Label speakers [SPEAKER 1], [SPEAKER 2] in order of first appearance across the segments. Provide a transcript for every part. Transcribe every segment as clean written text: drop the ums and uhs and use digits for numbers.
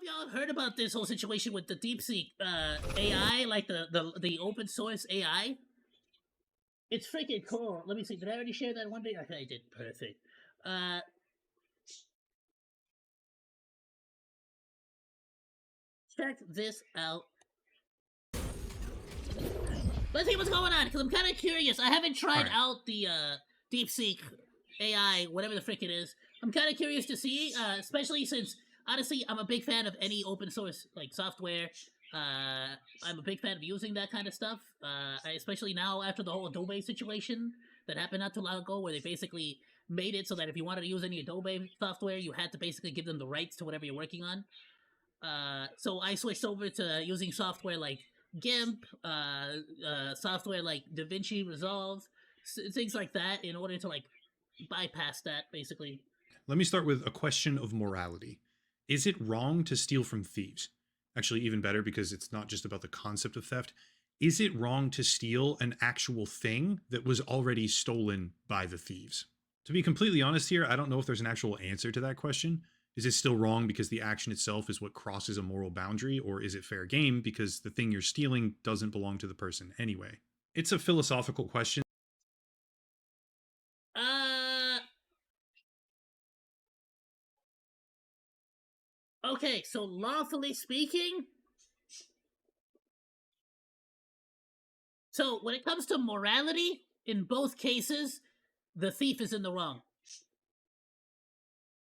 [SPEAKER 1] y'all heard about this whole situation with the DeepSeek AI, like the open source AI? It's freaking cool. Let me see. Did I already share that one day? Okay, I did. Perfect. Check this out. Let's see what's going on, because I'm kind of curious. I haven't tried out the DeepSeek AI, whatever the frick it is. I'm kind of curious to see, especially since, honestly, I'm a big fan of any open source like software. I'm a big fan of using that kind of stuff, especially now after the whole Adobe situation that happened not too long ago, where they basically made it so that if you wanted to use any Adobe software, you had to basically give them the rights to whatever you're working on. So I switched over to using software like GIMP, software like DaVinci Resolve, things like that, in order to like bypass that, basically.
[SPEAKER 2] Let me start with a question of morality. Is it wrong to steal from thieves? Actually, even better, because it's not just about the concept of theft. Is it wrong to steal an actual thing that was already stolen by the thieves? To be completely honest here, I don't know if there's an actual answer to that question. Is it still wrong because the action itself is what crosses a moral boundary, or is it fair game because the thing you're stealing doesn't belong to the person anyway? It's a philosophical question.
[SPEAKER 1] Okay, so lawfully speaking, so when it comes to morality, in both cases, the thief is in the wrong.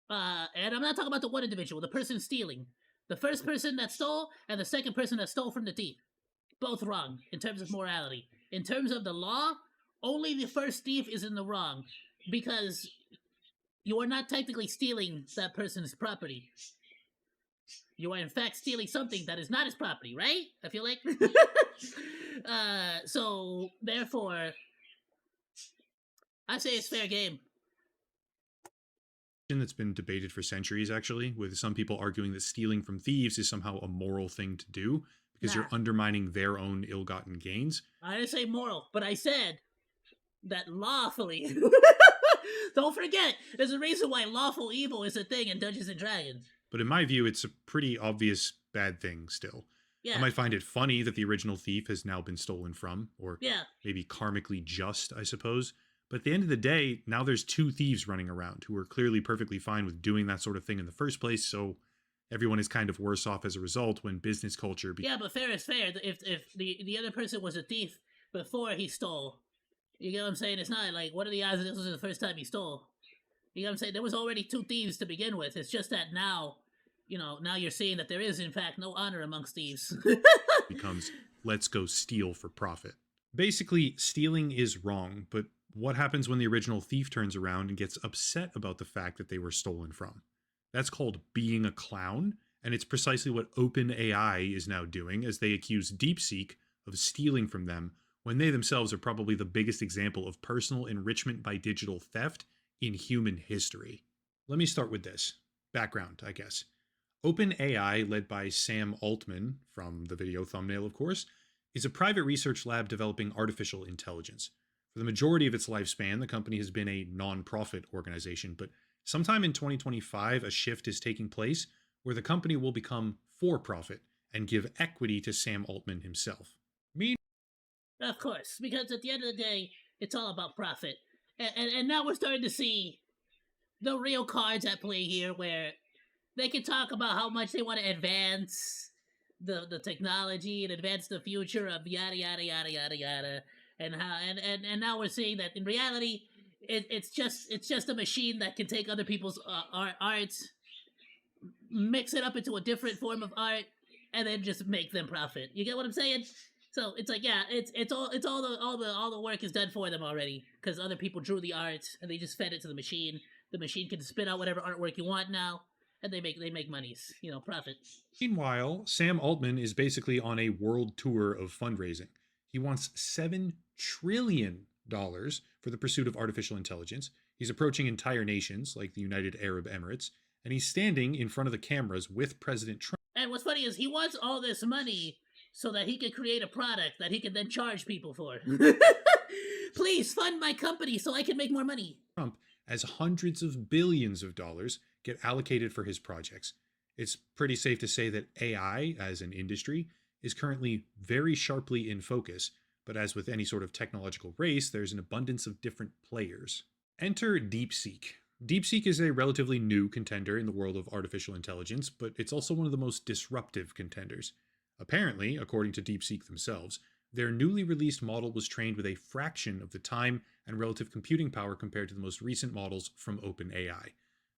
[SPEAKER 1] And I'm not talking about the one individual, the person stealing. The first person that stole and the second person that stole from the thief. Both wrong in terms of morality. In terms of the law, only the first thief is in the wrong, because you are not technically stealing that person's property. You are in fact stealing something that is not his property, right? I feel like. So therefore, I say it's fair game.
[SPEAKER 2] That's been debated for centuries, actually, with some people arguing that stealing from thieves is somehow a moral thing to do because you're undermining their own ill-gotten gains.
[SPEAKER 1] I didn't say moral, but I said that lawfully. Don't forget, there's a reason why lawful evil is a thing in Dungeons and Dragons.
[SPEAKER 2] But in my view, it's a pretty obvious bad thing still. Yeah. I might find it funny that the original thief has now been stolen from, or maybe karmically just, I suppose. But at the end of the day, now there's two thieves running around who are clearly perfectly fine with doing that sort of thing in the first place, so everyone is kind of worse off as a result when business culture...
[SPEAKER 1] Yeah, but fair is fair. If the other person was a thief before he stole, you get what I'm saying? It's not like, what are the odds that this was the first time he stole? You know what I'm saying? There was already two thieves to begin with. It's just that now, now you're seeing that there is, in fact, no honor amongst thieves.
[SPEAKER 2] Becomes, let's go steal for profit. Basically, stealing is wrong, but what happens when the original thief turns around and gets upset about the fact that they were stolen from? That's called being a clown, and it's precisely what OpenAI is now doing as they accuse DeepSeek of stealing from them when they themselves are probably the biggest example of personal enrichment by digital theft in human history. Let me start with this. Background, I guess. OpenAI, led by Sam Altman, from the video thumbnail of course, is a private research lab developing artificial intelligence. For the majority of its lifespan, the company has been a non-profit organization, but sometime in 2025, a shift is taking place where the company will become for-profit and give equity to Sam Altman himself.
[SPEAKER 1] Of course, because at the end of the day, it's all about profit. And now we're starting to see the real cards at play here, where they can talk about how much they want to advance the technology and advance the future of yada yada yada yada yada. And how and now we're seeing that in reality, it's just a machine that can take other people's art, mix it up into a different form of art, and then just make them profit. You get what I'm saying? So it's like, yeah, it's all the work is done for them already, because other people drew the art and they just fed it to the machine. The machine can spit out whatever artwork you want now, and they make monies, profit.
[SPEAKER 2] Meanwhile, Sam Altman is basically on a world tour of fundraising. He wants $7 trillion for the pursuit of artificial intelligence. He's approaching entire nations like the United Arab Emirates, and he's standing in front of the cameras with President Trump.
[SPEAKER 1] And what's funny is he wants all this money so that he can create a product that he can then charge people for. Please fund my company so I can make more money.
[SPEAKER 2] Trump, as hundreds of billions of dollars get allocated for his projects. It's pretty safe to say that AI as an industry is currently very sharply in focus, but as with any sort of technological race, there's an abundance of different players. Enter DeepSeek. DeepSeek is a relatively new contender in the world of artificial intelligence, but it's also one of the most disruptive contenders. Apparently, according to DeepSeek themselves, their newly released model was trained with a fraction of the time and relative computing power compared to the most recent models from OpenAI.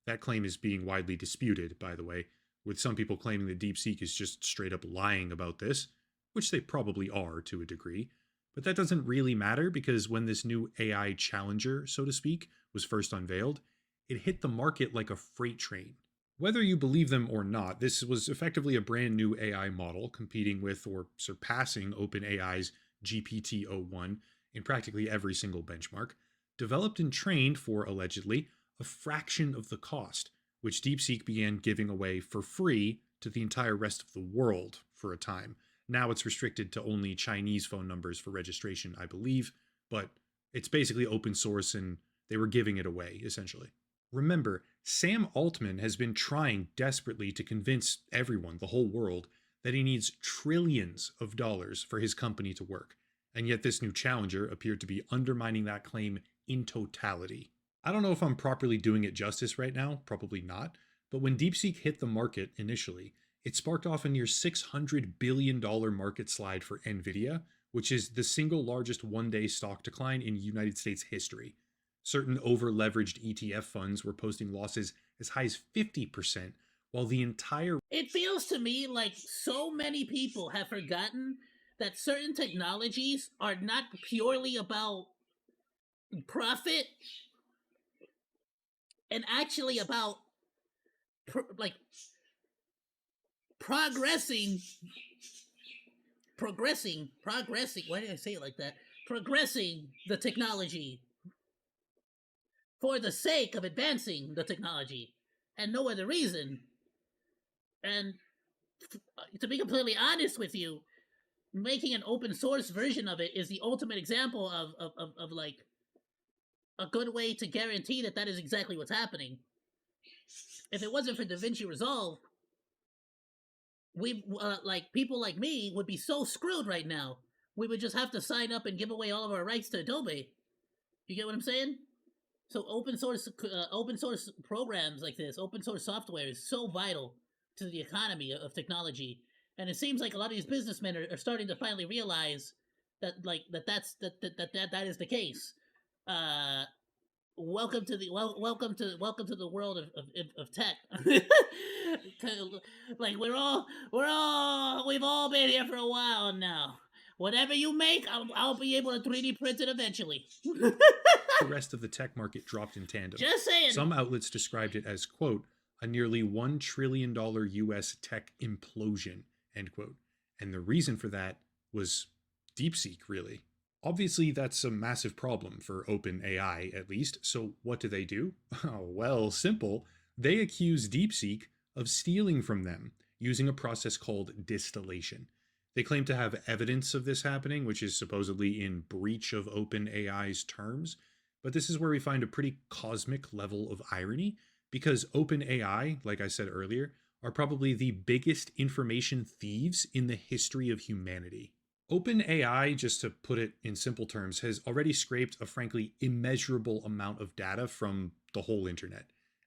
[SPEAKER 2] That claim is being widely disputed, by the way, with some people claiming that DeepSeek is just straight up lying about this, which they probably are to a degree. But that doesn't really matter because when this new AI challenger, so to speak, was first unveiled, it hit the market like a freight train. Whether you believe them or not, this was effectively a brand new AI model competing with or surpassing OpenAI's GPT-01 in practically every single benchmark, developed and trained for, allegedly, a fraction of the cost, which DeepSeek began giving away for free to the entire rest of the world for a time. Now it's restricted to only Chinese phone numbers for registration, I believe, but it's basically open source and they were giving it away, essentially. Remember, Sam Altman has been trying desperately to convince everyone, the whole world, that he needs trillions of dollars for his company to work, and yet this new challenger appeared to be undermining that claim in totality. I don't know if I'm properly doing it justice right now, probably not, but when DeepSeek hit the market initially, it sparked off a near $600 billion market slide for Nvidia, which is the single largest one-day stock decline in United States history. Certain over-leveraged ETF funds were posting losses as high as 50%, while the entire...
[SPEAKER 1] It feels to me like so many people have forgotten that certain technologies are not purely about profit and actually about like progressing. Why did I say it like that? Progressing the technology for the sake of advancing the technology and no other reason. And to be completely honest with you, making an open source version of it is the ultimate example of like a good way to guarantee that that is exactly what's happening. If it wasn't for DaVinci Resolve, we like people like me would be so screwed right now. We would just have to sign up and give away all of our rights to Adobe. You get what I'm saying? So open source programs like this, open source software is so vital to the economy of technology, and it seems like a lot of these businessmen are starting to finally realize that that is the case. Uh, welcome to the world of tech. Like we've all been here for a while now. Whatever you make, I'll be able to 3D print it eventually.
[SPEAKER 2] The rest of the tech market dropped in tandem.
[SPEAKER 1] Just saying.
[SPEAKER 2] Some outlets described it as, quote, a nearly $1 trillion US tech implosion, end quote. And the reason for that was DeepSeek, really. Obviously, that's a massive problem for OpenAI, at least. So what do? Oh, well, simple. They accuse DeepSeek of stealing from them using a process called distillation. They claim to have evidence of this happening, which is supposedly in breach of OpenAI's terms. But this is where we find a pretty cosmic level of irony, because OpenAI, like I said earlier, are probably the biggest information thieves in the history of humanity. OpenAI, just to put it in simple terms, has already scraped a frankly immeasurable amount of data from the whole internet,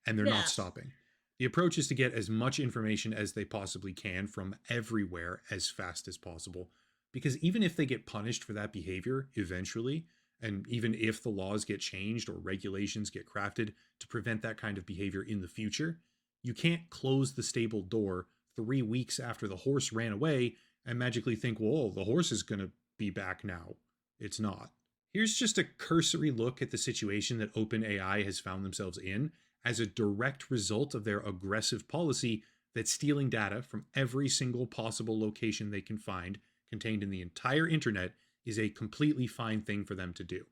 [SPEAKER 2] and they're not stopping. The approach is to get as much information as they possibly can from everywhere as fast as possible, because even if they get punished for that behavior eventually, and even if the laws get changed or regulations get crafted to prevent that kind of behavior in the future, you can't close the stable door 3 weeks after the horse ran away and magically think, well, the horse is going to be back now. It's not. Here's just a cursory look at the situation that OpenAI has found themselves in as a direct result of their aggressive policy that's stealing data from every single possible location they can find contained in the entire internet is a completely fine thing for them to do.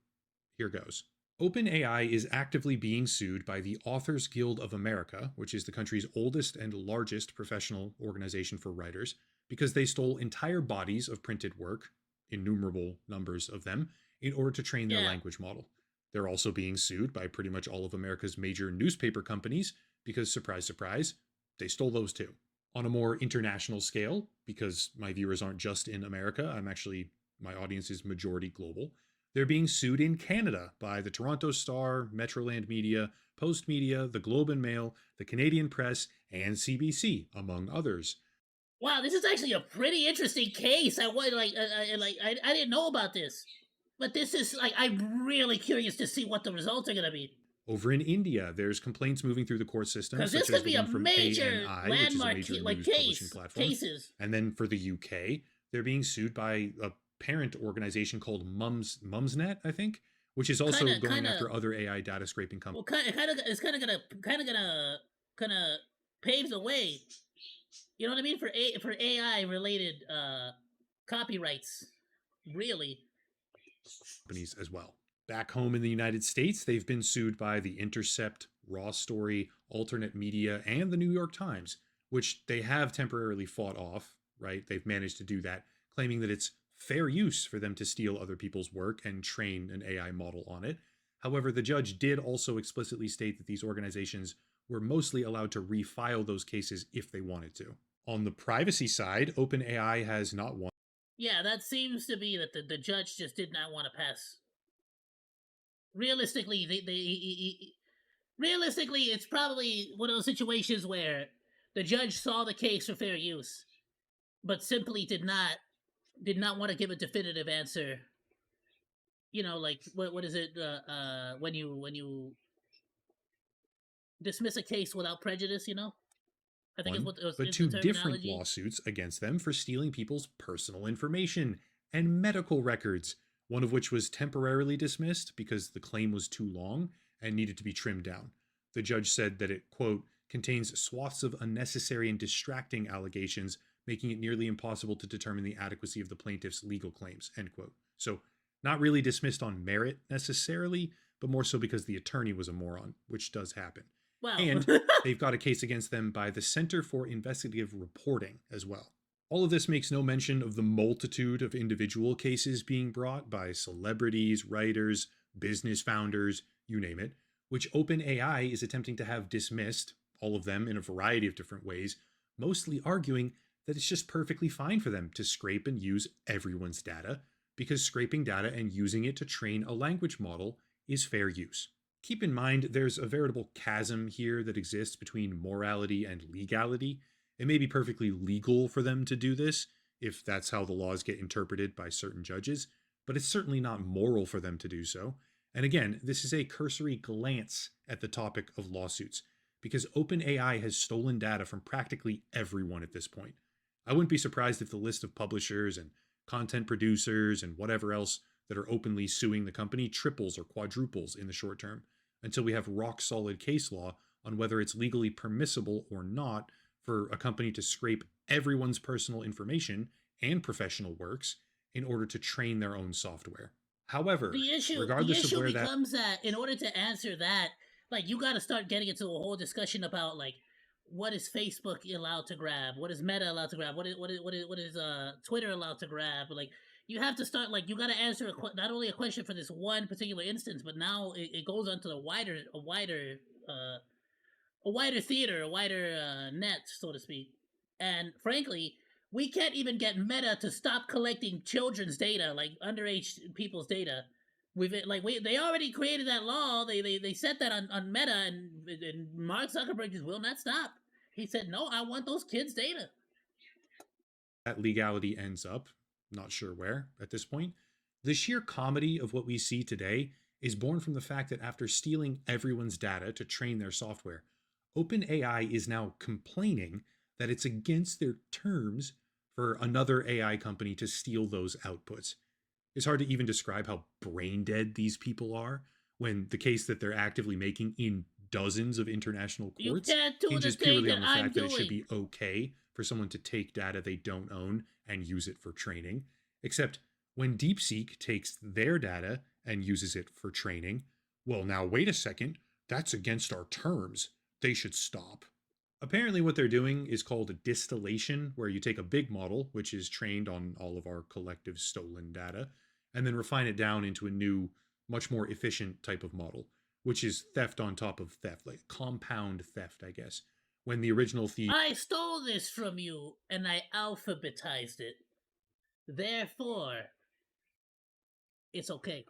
[SPEAKER 2] Here goes. OpenAI is actively being sued by the Authors Guild of America, which is the country's oldest and largest professional organization for writers, because they stole entire bodies of printed work, innumerable numbers of them, in order to train their language model. They're also being sued by pretty much all of America's major newspaper companies because, surprise, surprise, they stole those too. On a more international scale, because my viewers aren't just in America, my audience is majority global. They're being sued in Canada by the Toronto Star, Metroland Media, Post Media, the Globe and Mail, the Canadian Press, and CBC, among others.
[SPEAKER 1] Wow, this is actually a pretty interesting case. I didn't know about this, but this is like I'm really curious to see what the results are gonna be.
[SPEAKER 2] Over in India, there's complaints moving through the court system,
[SPEAKER 1] Because this
[SPEAKER 2] such as
[SPEAKER 1] could
[SPEAKER 2] the
[SPEAKER 1] be a
[SPEAKER 2] one from
[SPEAKER 1] major
[SPEAKER 2] ANI, which is a
[SPEAKER 1] landmark
[SPEAKER 2] major
[SPEAKER 1] like
[SPEAKER 2] news publishing platform.
[SPEAKER 1] cases.
[SPEAKER 2] And then for the UK, they're being sued by a parent organization called Mumsnet, I think, which is also going after other AI data scraping companies.
[SPEAKER 1] Well, it's gonna pave the way. You know what I mean for AI related copyrights. Really,
[SPEAKER 2] Companies as well. Back home in the United States, they've been sued by The Intercept, Raw Story, Alternate Media, and the New York Times, which they have temporarily fought off, right? They've managed to do that, claiming that it's fair use for them to steal other people's work and train an AI model on it. However, the judge did also explicitly state that these organizations were mostly allowed to refile those cases if they wanted to. On the privacy side, OpenAI has not won.
[SPEAKER 1] Yeah, that seems to be that the judge just did not want to pass. Realistically, realistically, it's probably one of those situations where the judge saw the case for fair use, but simply did not want to give a definitive answer. You know, like what is it when you dismiss a case without prejudice? You know, I think
[SPEAKER 2] One, but
[SPEAKER 1] is the
[SPEAKER 2] two different
[SPEAKER 1] terminology.
[SPEAKER 2] lawsuits against them for stealing people's personal information and medical records, one of which was temporarily dismissed because the claim was too long and needed to be trimmed down. The judge said that it, quote, contains swaths of unnecessary and distracting allegations, making it nearly impossible to determine the adequacy of the plaintiff's legal claims, end quote. So, not really dismissed on merit necessarily, but more so because the attorney was a moron, which does happen.
[SPEAKER 1] Wow.
[SPEAKER 2] And they've got a case against them by the Center for Investigative Reporting as well. All of this makes no mention of the multitude of individual cases being brought by celebrities, writers, business founders, you name it, which OpenAI is attempting to have dismissed, all of them in a variety of different ways, mostly arguing that it's just perfectly fine for them to scrape and use everyone's data, because scraping data and using it to train a language model is fair use. Keep in mind, there's a veritable chasm here that exists between morality and legality. It may be perfectly legal for them to do this, if that's how the laws get interpreted by certain judges, but it's certainly not moral for them to do so. And again, this is a cursory glance at the topic of lawsuits, because OpenAI has stolen data from practically everyone at this point. I wouldn't be surprised if the list of publishers and content producers and whatever else that are openly suing the company triples or quadruples in the short term, until we have rock solid case law on whether it's legally permissible or not for a company to scrape everyone's personal information and professional works in order to train their own software. However, regardless of where
[SPEAKER 1] becomes that in order to answer that, like you got to start getting into a whole discussion about like what is Facebook allowed to grab, what is Meta allowed to grab, what is Twitter allowed to grab, like you have to start like you got to answer not only a question for this one particular instance, but now it goes on to the wider theater, a wider net, so to speak. And frankly, we can't even get Meta to stop collecting children's data, like underage people's data. They already created that law. They set that on Meta, and Mark Zuckerberg just will not stop. He said, "No, I want those kids' data."
[SPEAKER 2] That legality ends up, not sure where at this point. The sheer comedy of what we see today is born from the fact that after stealing everyone's data to train their software, OpenAI is now complaining that it's against their terms for another AI company to steal those outputs. It's hard to even describe how brain dead these people are when the case that they're actively making in dozens of international courts hinges purely on the fact that it should be okay for someone to take data they don't own and use it for training. Except when DeepSeek takes their data and uses it for training, well, now wait a second, that's against our terms. They should stop. Apparently, what they're doing is called a distillation, where you take a big model, which is trained on all of our collective stolen data, and then refine it down into a new, much more efficient type of model, which is theft on top of theft, like compound theft, I guess, when the original thief
[SPEAKER 1] I stole this from you and I alphabetized it. Therefore, it's okay.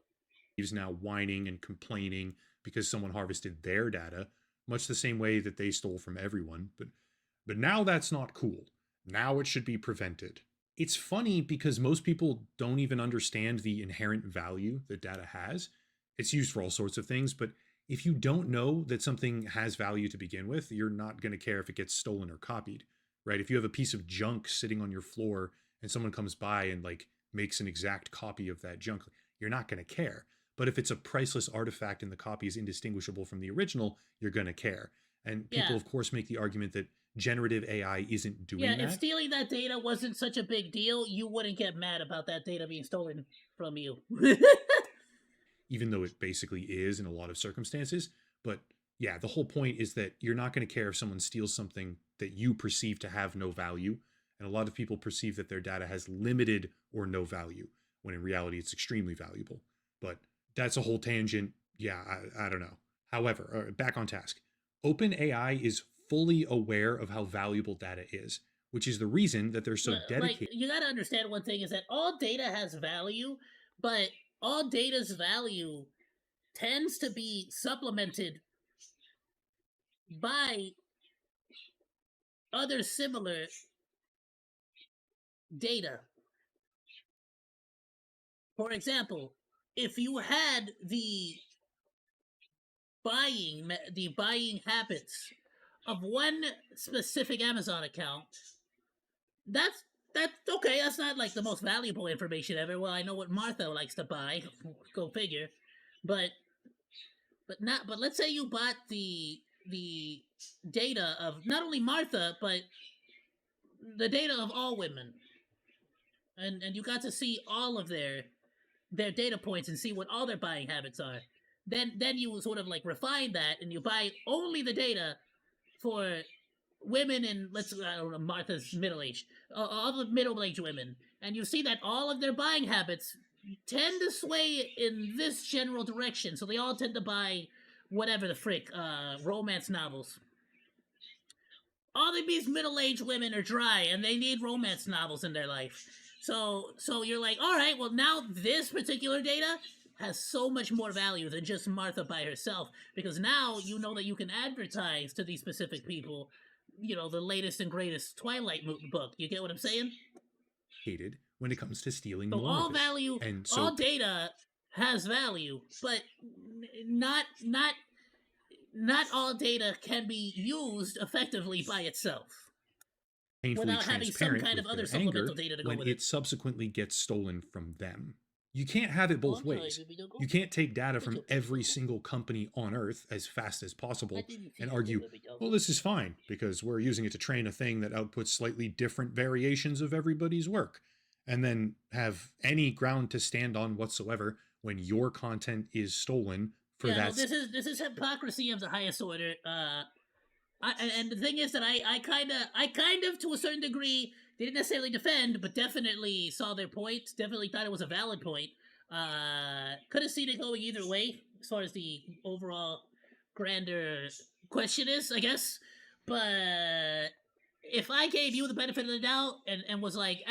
[SPEAKER 2] is now whining and complaining because someone harvested their data, much the same way that they stole from everyone. But now that's not cool. Now it should be prevented. It's funny because most people don't even understand the inherent value that data has. It's used for all sorts of things, but if you don't know that something has value to begin with, you're not going to care if it gets stolen or copied, right? If you have a piece of junk sitting on your floor and someone comes by and like makes an exact copy of that junk, you're not going to care. But if it's a priceless artifact and the copy is indistinguishable from the original, you're going to care. And people,
[SPEAKER 1] Yeah.
[SPEAKER 2] of course, make the argument that generative AI isn't
[SPEAKER 1] Yeah,
[SPEAKER 2] doing
[SPEAKER 1] if
[SPEAKER 2] that,
[SPEAKER 1] stealing that data wasn't such a big deal, you wouldn't get mad about that data being stolen from you.
[SPEAKER 2] even though it basically is in a lot of circumstances. But yeah, the whole point is that you're not going to care if someone steals something that you perceive to have no value. And a lot of people perceive that their data has limited or no value, when in reality it's extremely valuable. But that's a whole tangent. Yeah, I don't know. However, back on task. OpenAI is fully aware of how valuable data is, which is the reason that they're so
[SPEAKER 1] Like,
[SPEAKER 2] dedicated.
[SPEAKER 1] you gotta understand one thing is that all data has value, but all data's value tends to be supplemented by other similar data. For example, if you had the buying habits of one specific Amazon account, that's that's okay. That's not like the most valuable information ever. Well, I know what Martha likes to buy. Go figure. But but let's say you bought the data of not only Martha but the data of all women, and you got to see all of their data points and see what all their buying habits are. Then you sort of like refine that and you buy only the data for women in, let's, I don't know, Martha's middle age, all the middle aged women, and you see that all of their buying habits tend to sway in this general direction. So they all tend to buy whatever the frick, romance novels. All of these middle-aged women are dry and they need romance novels in their life. So you're like, all right, well now this particular data has so much more value than just Martha by herself, because now you know that you can advertise to these specific people, the latest and greatest Twilight book. You get what I'm saying?
[SPEAKER 2] When it comes to stealing
[SPEAKER 1] So
[SPEAKER 2] more
[SPEAKER 1] all
[SPEAKER 2] of it.
[SPEAKER 1] value,
[SPEAKER 2] And
[SPEAKER 1] all
[SPEAKER 2] so
[SPEAKER 1] data has value, but not all data can be used effectively by itself
[SPEAKER 2] painfully
[SPEAKER 1] without having some
[SPEAKER 2] transparent
[SPEAKER 1] kind of
[SPEAKER 2] with
[SPEAKER 1] other
[SPEAKER 2] their
[SPEAKER 1] supplemental
[SPEAKER 2] anger
[SPEAKER 1] data to go
[SPEAKER 2] when
[SPEAKER 1] with it.
[SPEAKER 2] it subsequently gets stolen from them. You can't have it
[SPEAKER 1] Oh,
[SPEAKER 2] both
[SPEAKER 1] I'm sorry,
[SPEAKER 2] ways.
[SPEAKER 1] baby, don't go.
[SPEAKER 2] You can't take data
[SPEAKER 1] It's
[SPEAKER 2] from
[SPEAKER 1] okay,
[SPEAKER 2] every
[SPEAKER 1] Dogo.
[SPEAKER 2] single company on earth as fast as
[SPEAKER 1] I
[SPEAKER 2] possible
[SPEAKER 1] didn't
[SPEAKER 2] and
[SPEAKER 1] feel good,
[SPEAKER 2] argue,
[SPEAKER 1] baby,
[SPEAKER 2] well,
[SPEAKER 1] Dogo.
[SPEAKER 2] this is fine because we're using it to train a thing that outputs slightly different variations of everybody's work, and then have any ground to stand on whatsoever when your content is stolen for
[SPEAKER 1] Yeah, no,
[SPEAKER 2] that.
[SPEAKER 1] this is hypocrisy of the highest order. And the thing is that I kind of to a certain degree didn't necessarily defend, but definitely saw their point. Definitely thought it was a valid point. Could have seen it going either way as far as the overall grander question is, I guess. But if I gave you the benefit of the doubt and was like,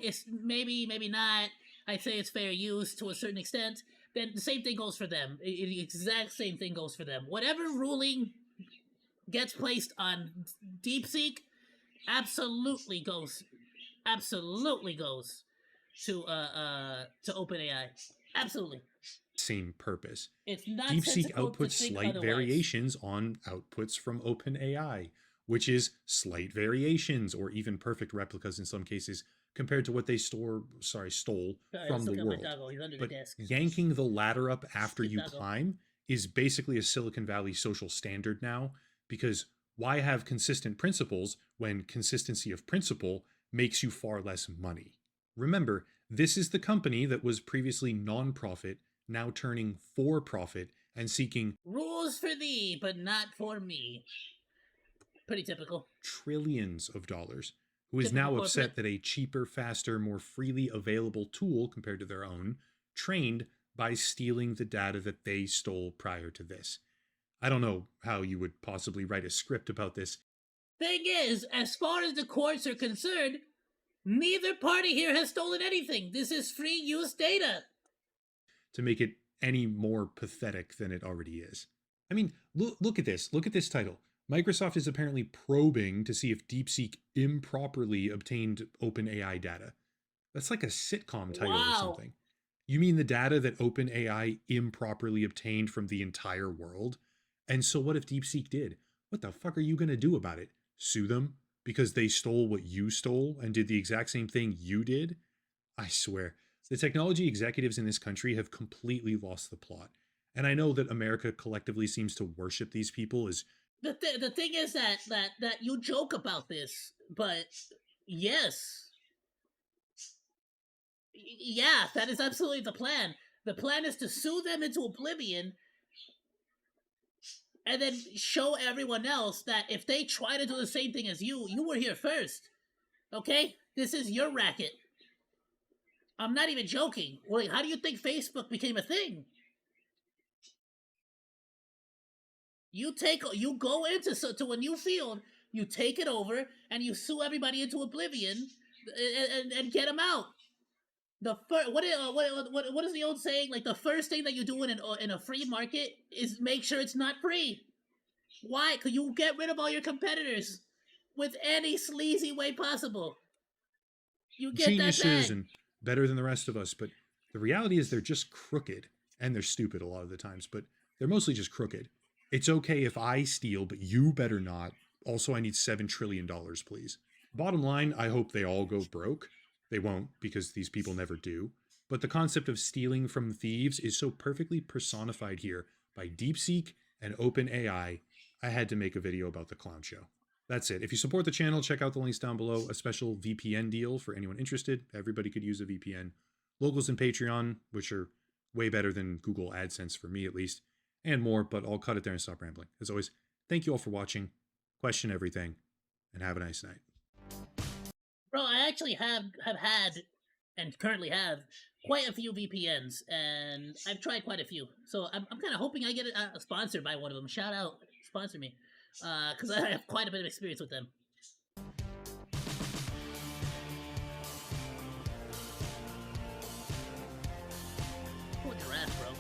[SPEAKER 1] it's maybe not, I'd say it's fair use to a certain extent, then the same thing goes for them. The exact same thing goes for them. Whatever ruling gets placed on DeepSeek absolutely goes to OpenAI. Absolutely.
[SPEAKER 2] Same purpose.
[SPEAKER 1] It's
[SPEAKER 2] DeepSeek
[SPEAKER 1] nonsensical to
[SPEAKER 2] outputs
[SPEAKER 1] think
[SPEAKER 2] slight
[SPEAKER 1] otherwise.
[SPEAKER 2] variations on outputs from OpenAI, which is slight variations or even perfect replicas in some cases compared to what they stole
[SPEAKER 1] Sorry,
[SPEAKER 2] from
[SPEAKER 1] let's
[SPEAKER 2] the
[SPEAKER 1] look at my
[SPEAKER 2] world.
[SPEAKER 1] doggo. He's under the
[SPEAKER 2] But
[SPEAKER 1] desk.
[SPEAKER 2] yanking the ladder up after
[SPEAKER 1] Good
[SPEAKER 2] you
[SPEAKER 1] doggo.
[SPEAKER 2] climb is basically a Silicon Valley social standard now, because why have consistent principles when consistency of principle makes you far less money? Remember, this is the company that was previously non-profit, now turning for profit and seeking
[SPEAKER 1] Rules for thee, but not for me. Pretty typical.
[SPEAKER 2] trillions of dollars, who is
[SPEAKER 1] Typical
[SPEAKER 2] now
[SPEAKER 1] corporate.
[SPEAKER 2] upset that a cheaper, faster, more freely available tool compared to their own trained by stealing the data that they stole prior to this. I don't know how you would possibly write a script about this
[SPEAKER 1] Thing is, as far as the courts are concerned, neither party here has stolen anything. This is free use data.
[SPEAKER 2] To make it any more pathetic than it already is. I mean, look at this. Look at this title. Microsoft is apparently probing to see if DeepSeek improperly obtained OpenAI data. That's like a sitcom title or something. You mean the data that OpenAI improperly obtained from the entire world? And so what if DeepSeek did? What the fuck are you going to do about it? Sue them because they stole what you stole and did the exact same thing you did? I swear, the technology executives in this country have completely lost the plot. And I know that America collectively seems to worship these people as...
[SPEAKER 1] The thing is that you joke about this, but yes. Yeah, that is absolutely the plan. The plan is to sue them into oblivion and then show everyone else that if they try to do the same thing as you were here first. Okay? This is your racket. I'm not even joking. Wait, how do you think Facebook became a thing? You go into to a new field, you take it over, and you sue everybody into oblivion, and get them out. What is the old saying? Like, the first thing that you do in a free market is make sure it's not free. Why? Because you get rid of all your competitors with any sleazy way possible. You get
[SPEAKER 2] geniuses and better than the rest of us, but the reality is they're just crooked, and they're stupid a lot of the times, but they're mostly just crooked. It's okay if I steal, but you better not. Also, I need $7 trillion, please. Bottom line, I hope they all go broke. They won't, because these people never do. But the concept of stealing from thieves is so perfectly personified here by DeepSeek and OpenAI, I had to make a video about the clown show. That's it. If you support the channel, check out the links down below. A special VPN deal for anyone interested. Everybody could use a VPN. Locals and Patreon, which are way better than Google AdSense for me at least. And more, but I'll cut it there and stop rambling. As always, thank you all for watching. Question everything, and have a nice night.
[SPEAKER 1] Bro, I actually have had, and currently have, quite a few VPNs, and I've tried quite a few. So I'm kind of hoping I get sponsored by one of them. Shout out, sponsor me, because I have quite a bit of experience with them. Cool giraffe, bro.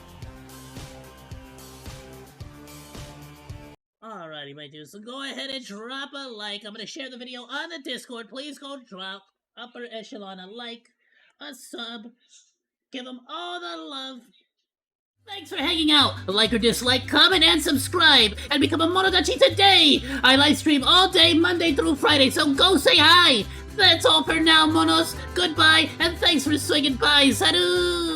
[SPEAKER 1] Alrighty, my dudes, so go ahead and drop a like. I'm going to share the video on the Discord. Please go drop Upper Echelon a like, a sub, give them all the love. Thanks for hanging out. Like or dislike, comment, and subscribe, and become a Monodachi today. I live stream all day, Monday through Friday, so go say hi. That's all for now, monos. Goodbye, and thanks for swinging by. Salut!